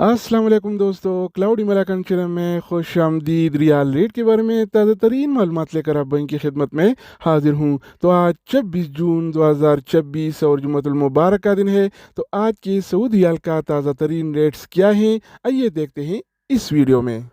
अस्सलाम वालेकुम दोस्तों, क्लाउडी मलाकन चैनल में खुश आमदीद। रियाल रेट के बारे में ताज़ा तरीन मालूमात लेकर आप बैंक की खिदमत में हाजिर हूँ। तो आज 26 जून 2026 और जुम्मतुल मुबारक का दिन है। तो आज के सऊदी रियाल का ताज़ा तरीन रेट्स क्या हैं, आइए देखते हैं इस वीडियो में।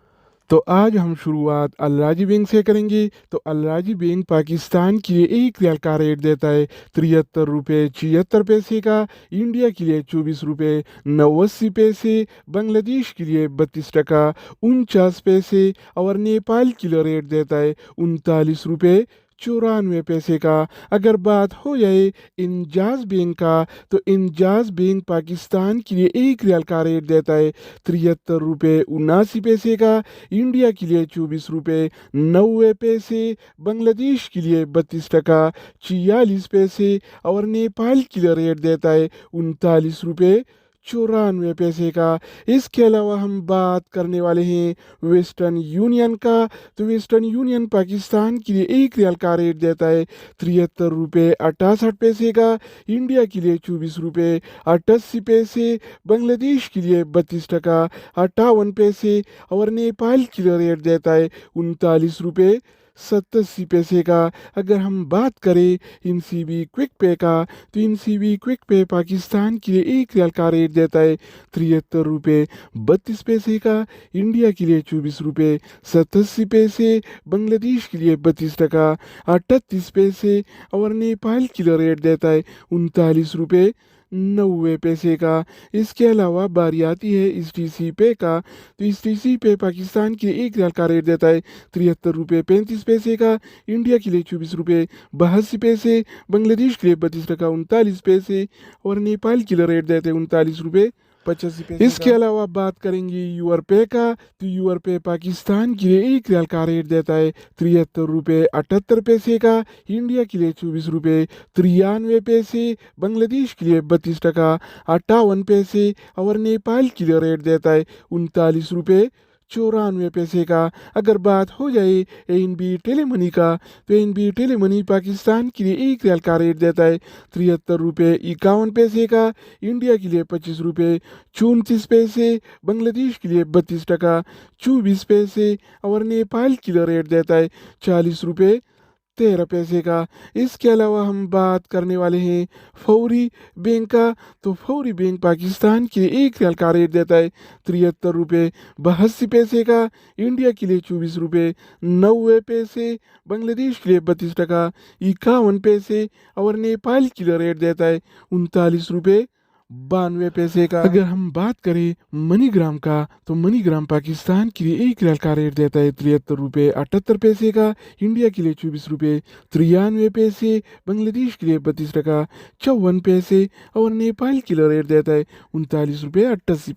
तो आज हम शुरुआत अल राजी बैंक से करेंगे। तो अल राजी बैंक पाकिस्तान के लिए एक रियाल का रेट देता है 73 रुपये 76 पैसे का, इंडिया के लिए 24 रुपये 89 पैसे, बांग्लादेश के लिए 32 टका 49 पैसे और नेपाल के लिए रेट देता है 39 रुपये 94 पैसे का। अगर बात हो जाए इंजाज बैंक का, तो इंजाज बैंक पाकिस्तान के लिए एक रियाल का रेट देता है 73 रुपये 79 पैसे का, इंडिया के लिए 24 रुपये 90 पैसे, बांग्लादेश के लिए 32 टका 46 पैसे और नेपाल के लिए रेट देता है 39 रुपये 94 पैसे का। इसके अलावा हम बात करने वाले हैं वेस्टर्न यूनियन का। तो वेस्टर्न यूनियन पाकिस्तान के लिए एक रियाल का रेट देता है 73 रुपये 68 पैसे का, इंडिया के लिए 24 रुपये 88 पैसे, बांग्लादेश के लिए 32 टका 58 पैसे और नेपाल के लिए रेट देता है 39 रुपये 87 पैसे का। अगर हम बात करें इनसीबी क्विक पे का, तो इनसीबी क्विक पे पाकिस्तान के लिए एक रियाल का रेट देता है 73 रुपये 32 पैसे का, इंडिया के लिए 24 रुपये 87 पैसे, बांग्लादेश के लिए 32 टका 38 पैसे और नेपाल के लिए रेट देता है 39 रुपये 90 पैसे का। इसके अलावा बारी आती है इस टी सी पे का। तो इस टी सी पे पाकिस्तान के लिए एक रियाल का रेट देता है 73 रुपये 35 पैसे का, इंडिया के लिए 24 रुपये 82 पैसे, बांग्लादेश के लिए 32 टका 39 पैसे और नेपाल के लिए रेट देते हैं 39 रुपये 85 पैसे। इसके अलावा बात करेंगे यूआर पे का। तो यूआर पे पाकिस्तान के लिए एक रियाल का रेट देता है 73 रुपये 78 पैसे का, इंडिया के लिए 24 रुपये 93 पैसे, बांग्लादेश के लिए 32 टका 58 पैसे और नेपाल के लिए रेट देता है 39 रुपये 94 पैसे का। अगर बात हो जाए एनबी टेलीमनी का, तो एनबी टेलीमनी पाकिस्तान के लिए एक रियाल का रेट देता है 73 रुपये 51 पैसे का, इंडिया के लिए 25 रुपये 34 पैसे, बांग्लादेश के लिए 32 टका 24 पैसे और नेपाल के लिए रेट देता है 40 रुपये 13 पैसे का। इसके अलावा हम बात करने वाले हैं फौरी बैंक का। तो फौरी बैंक पाकिस्तान के लिए एक रियाल का रेट देता है 73 रुपये 82 पैसे का, इंडिया के लिए 24 रुपये 90 पैसे, बांग्लादेश के लिए 32 टका 51 पैसे और नेपाल के लिए रेट देता है 39 रुपये 92 पैसे का। अगर हम बात करें मनीग्राम का, तो मनीग्राम पाकिस्तान के लिए एक रियाल का रेट देता है 73 रुपये 78 पैसे का, इंडिया के लिए 24 रुपये 93 पैसे, बांग्लादेश के लिए 32 टका 54 पैसे और नेपाल के लिए रेट देता है 39 रुपये 88 पैसे।